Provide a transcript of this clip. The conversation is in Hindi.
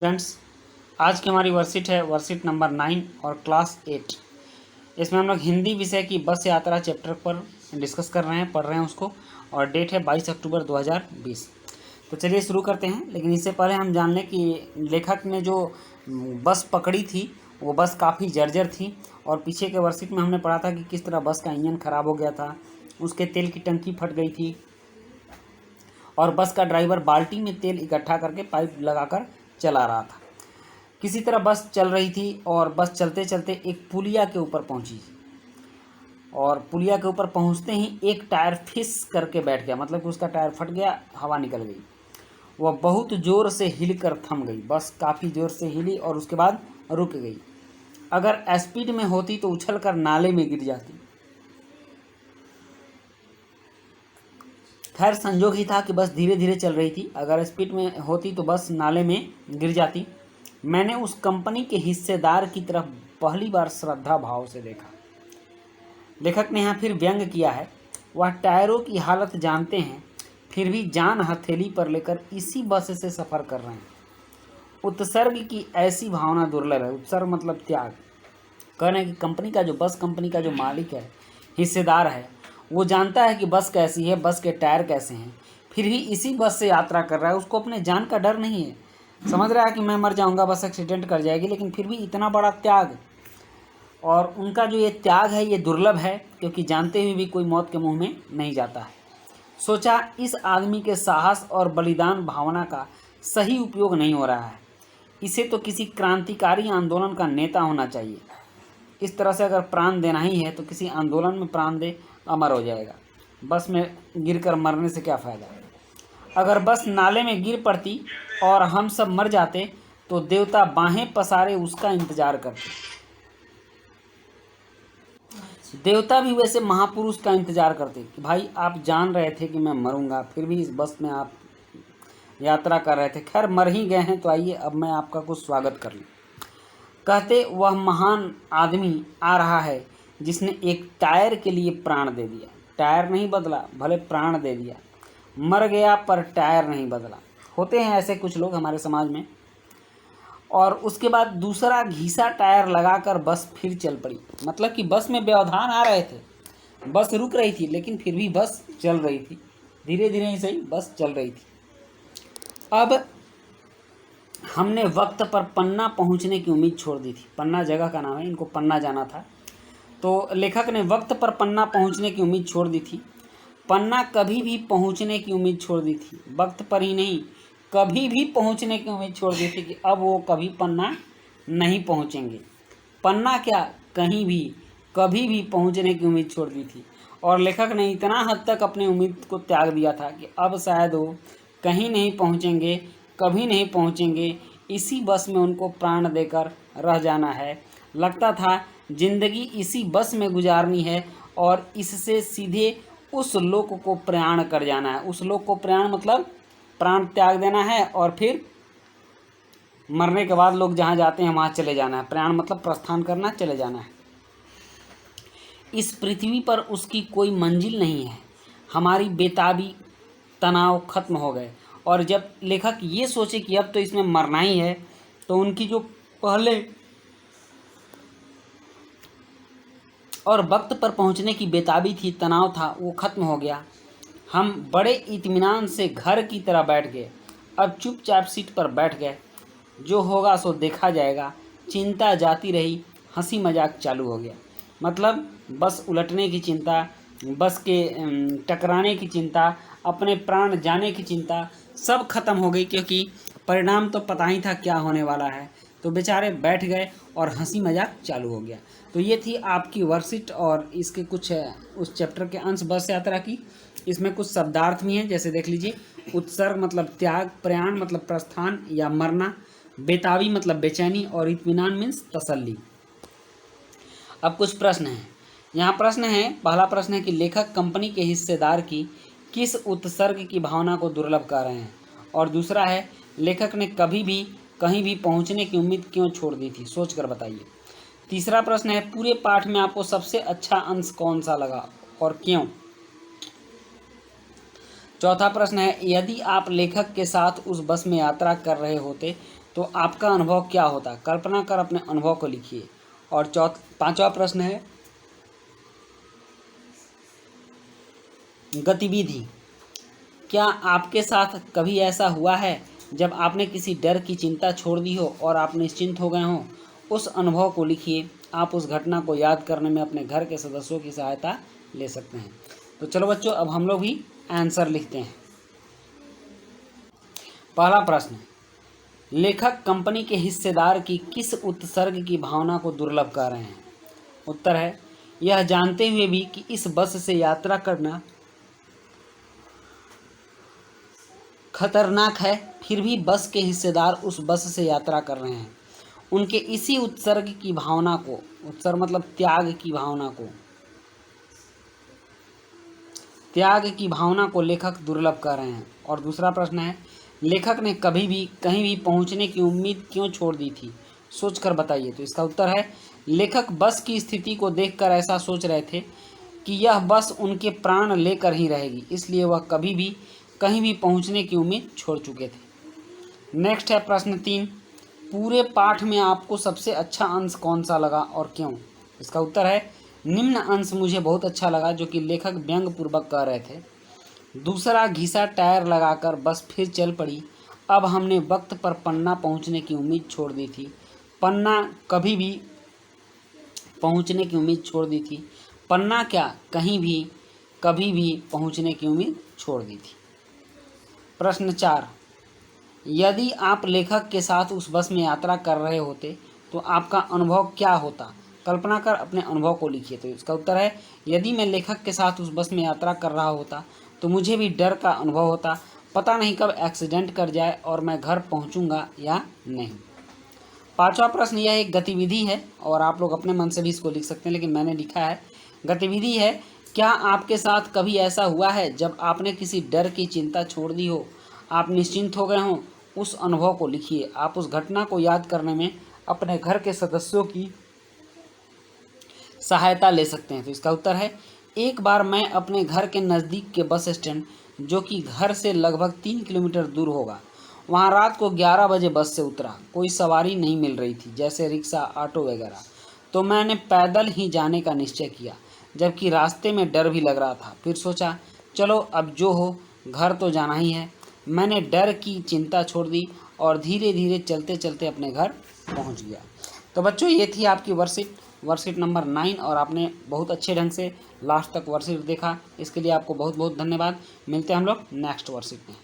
स्टूडेंट्स, आज की हमारी वर्कशीट है वर्कशीट नंबर 9 और क्लास 8। इसमें हम लोग हिंदी विषय की बस यात्रा चैप्टर पर डिस्कस कर रहे हैं, पढ़ रहे हैं उसको, और डेट है 22 अक्टूबर 2020। तो चलिए शुरू करते हैं। लेकिन इससे पहले हम जान लें कि लेखक ने जो बस पकड़ी थी वो बस काफ़ी जर्जर थी, और पीछे के वर्कशीट में हमने पढ़ा था कि किस तरह बस का इंजन ख़राब हो गया था, उसके तेल की टंकी फट गई थी, और बस का ड्राइवर बाल्टी में तेल इकट्ठा करके पाइप लगाकर चला रहा था। किसी तरह बस चल रही थी और बस चलते चलते एक पुलिया के ऊपर पहुंची, और पुलिया के ऊपर पहुंचते ही एक टायर फिस करके बैठ गया, मतलब कि उसका टायर फट गया, हवा निकल गई। वह बहुत ज़ोर से हिलकर थम गई। बस काफ़ी ज़ोर से हिली और उसके बाद रुक गई। अगर स्पीड में होती तो उछलकर नाले में गिर जाती। खैर संजोग ही था कि बस धीरे धीरे चल रही थी। अगर स्पीड में होती तो बस नाले में गिर जाती। मैंने उस कंपनी के हिस्सेदार की तरफ पहली बार श्रद्धा भाव से देखा। लेखक ने यहाँ फिर व्यंग किया है। वह टायरों की हालत जानते हैं, फिर भी जान हथेली पर लेकर इसी बस से सफ़र कर रहे हैं। उत्सर्ग की ऐसी भावना दुर्लभ है। उत्सर्ग मतलब त्याग। कह रहे हैं कि कंपनी का जो बस कंपनी का जो मालिक है, हिस्सेदार है, वो जानता है कि बस कैसी है, बस के टायर कैसे हैं, फिर भी इसी बस से यात्रा कर रहा है। उसको अपने जान का डर नहीं है। समझ रहा है कि मैं मर जाऊंगा, बस एक्सीडेंट कर जाएगी, लेकिन फिर भी इतना बड़ा त्याग। और उनका जो ये त्याग है ये दुर्लभ है, क्योंकि जानते हुए भी कोई मौत के मुंह में नहीं जाता है। सोचा इस आदमी के साहस और बलिदान भावना का सही उपयोग नहीं हो रहा है। इसे तो किसी क्रांतिकारी आंदोलन का नेता होना चाहिए। इस तरह से अगर प्राण देना ही है तो किसी आंदोलन में प्राण दे, अमर हो जाएगा। बस में गिरकर मरने से क्या फ़ायदा। अगर बस नाले में गिर पड़ती और हम सब मर जाते तो देवता बाहें पसारे उसका इंतजार करते। देवता भी वैसे महापुरुष का इंतजार करते कि भाई आप जान रहे थे कि मैं मरूंगा, फिर भी इस बस में आप यात्रा कर रहे थे। खैर मर ही गए हैं तो आइए अब मैं आपका कुछ स्वागत कर लूँ। कहते वह महान आदमी आ रहा है जिसने एक टायर के लिए प्राण दे दिया। टायर नहीं बदला, भले प्राण दे दिया। मर गया पर टायर नहीं बदला। होते हैं ऐसे कुछ लोग हमारे समाज में। और उसके बाद दूसरा घिसा टायर लगाकर बस फिर चल पड़ी। मतलब कि बस में व्यवधान आ रहे थे, बस रुक रही थी, लेकिन फिर भी बस चल रही थी। धीरे धीरे ही सही, बस चल रही थी। अब हमने वक्त पर पन्ना पहुंचने की उम्मीद छोड़ दी थी। पन्ना जगह का नाम है, इनको पन्ना जाना था। तो लेखक ने वक्त पर पन्ना पहुंचने की उम्मीद छोड़ दी थी। पन्ना कभी भी पहुंचने की उम्मीद छोड़ दी थी। वक्त पर ही नहीं, कभी भी पहुंचने की उम्मीद छोड़ दी थी कि अब वो कभी पन्ना नहीं पहुंचेंगे। पन्ना क्या, कहीं भी कभी भी पहुंचने की उम्मीद छोड़ दी थी। और लेखक ने इतना हद तक अपनी उम्मीद को त्याग दिया था कि अब शायद वो कहीं नहीं पहुंचेंगे, कभी नहीं पहुंचेंगे। इसी बस में उनको प्राण देकर रह जाना है। लगता था जिंदगी इसी बस में गुजारनी है और इससे सीधे उस लोक को प्रयाण कर जाना है। उस लोक को प्रयाण मतलब प्राण त्याग देना है, और फिर मरने के बाद लोग जहाँ जाते हैं वहाँ चले जाना है। प्रयाण मतलब प्रस्थान करना, चले जाना है। इस पृथ्वी पर उसकी कोई मंजिल नहीं है। हमारी बेताबी, तनाव खत्म हो गए। और जब लेखक ये सोचे कि अब तो इसमें मरना ही है, तो उनकी जो पहले और वक्त पर पहुंचने की बेताबी थी, तनाव था, वो खत्म हो गया। हम बड़े इत्मीनान से घर की तरह बैठ गए। अब चुपचाप सीट पर बैठ गए। जो होगा सो देखा जाएगा। चिंता जाती रही, हंसी मजाक चालू हो गया। मतलब बस उलटने की चिंता, बस के टकराने की चिंता, अपने प्राण जाने की चिंता सब खत्म हो गई, क्योंकि परिणाम तो पता ही था क्या होने वाला है। तो बेचारे बैठ गए और हंसी मजाक चालू हो गया। तो ये थी आपकी वर्कशीट और इसके कुछ उस चैप्टर के अंश बस यात्रा की। इसमें कुछ शब्दार्थ भी हैं, जैसे देख लीजिए। उत्सर्ग मतलब त्याग, प्रयाण मतलब प्रस्थान या मरना, बेताबी मतलब बेचैनी, और इत्मीनान मीन्स तसल्ली। अब कुछ प्रश्न हैं। यहाँ प्रश्न है, पहला प्रश्न है कि लेखक कंपनी के हिस्सेदार की किस उत्सर्ग की भावना को दुर्लभ कह रहे हैं। और दूसरा है, लेखक ने कभी भी कहीं भी पहुँचने की उम्मीद क्यों छोड़ दी थी, सोच कर बताइए। तीसरा प्रश्न है, पूरे पाठ में आपको सबसे अच्छा अंश कौन सा लगा और क्यों। चौथा प्रश्न है, यदि आप लेखक के साथ उस बस में यात्रा कर रहे होते तो आपका अनुभव क्या होता? कल्पना कर अपने अनुभव को लिखिए। और पांचवा प्रश्न है गतिविधि। क्या आपके साथ कभी ऐसा हुआ है जब आपने किसी डर की चिंता छोड़ दी हो और आप निश्चिंत हो गए हों? उस अनुभव को लिखिए। आप उस घटना को याद करने में अपने घर के सदस्यों की सहायता ले सकते हैं। तो चलो बच्चों, अब हम लोग भी आंसर लिखते हैं। पहला प्रश्न, लेखक कंपनी के हिस्सेदार की किस उत्सर्ग की भावना को दुर्लभ कह रहे हैं? उत्तर है, यह जानते हुए भी कि इस बस से यात्रा करना खतरनाक है, फिर भी बस के हिस्सेदार उस बस से यात्रा कर रहे हैं। उनके इसी उत्सर्ग की भावना को, उत्सर्ग मतलब त्याग की भावना को लेखक दुर्लभ कर रहे हैं। और दूसरा प्रश्न है, लेखक ने कभी भी कहीं भी पहुंचने की उम्मीद क्यों छोड़ दी थी? सोचकर बताइए। तो इसका उत्तर है, लेखक बस की स्थिति को देखकर ऐसा सोच रहे थे कि यह बस उनके प्राण लेकर ही रहेगी, इसलिए वह कभी भी कहीं भी पहुंचने की उम्मीद छोड़ चुके थे। नेक्स्ट है प्रश्न 3, पूरे पाठ में आपको सबसे अच्छा अंश कौन सा लगा और क्यों? इसका उत्तर है, निम्न अंश मुझे बहुत अच्छा लगा, जो कि लेखक व्यंग पूर्वक कह रहे थे। दूसरा, घिसा टायर लगाकर बस फिर चल पड़ी। अब हमने वक्त पर पन्ना पहुंचने की उम्मीद छोड़ दी थी। पन्ना कभी भी पहुंचने की उम्मीद छोड़ दी थी। पन्ना क्या, कहीं भी कभी भी पहुंचने की उम्मीद छोड़ दी थी। प्रश्न 4, यदि आप लेखक के साथ उस बस में यात्रा कर रहे होते तो आपका अनुभव क्या होता? कल्पना कर अपने अनुभव को लिखिए। तो इसका उत्तर है, यदि मैं लेखक के साथ उस बस में यात्रा कर रहा होता तो मुझे भी डर का अनुभव होता। पता नहीं कब एक्सीडेंट कर जाए और मैं घर पहुंचूंगा या नहीं। पांचवा प्रश्न, यह एक गतिविधि है और आप लोग अपने मन से भी इसको लिख सकते हैं, लेकिन मैंने लिखा है गतिविधि है। क्या आपके साथ कभी ऐसा हुआ है जब आपने किसी डर की चिंता छोड़ दी हो, आप निश्चिंत हो गए हों? उस अनुभव को लिखिए। आप उस घटना को याद करने में अपने घर के सदस्यों की सहायता ले सकते हैं। तो इसका उत्तर है, एक बार मैं अपने घर के नज़दीक के बस स्टैंड, जो कि घर से लगभग 3 किलोमीटर दूर होगा, वहाँ रात को 11 बजे बस से उतरा। कोई सवारी नहीं मिल रही थी, जैसे रिक्शा, ऑटो वगैरह। तो मैंने पैदल ही जाने का निश्चय किया, जबकि रास्ते में डर भी लग रहा था। फिर सोचा, चलो अब जो हो, घर तो जाना ही है। मैंने डर की चिंता छोड़ दी और धीरे धीरे चलते चलते अपने घर पहुंच गया। तो बच्चों, ये थी आपकी वर्कशीट नंबर 9 और आपने बहुत अच्छे ढंग से लास्ट तक वर्कशीट देखा। इसके लिए आपको बहुत बहुत धन्यवाद। मिलते हैं हम लोग नेक्स्ट वर्कशीट में।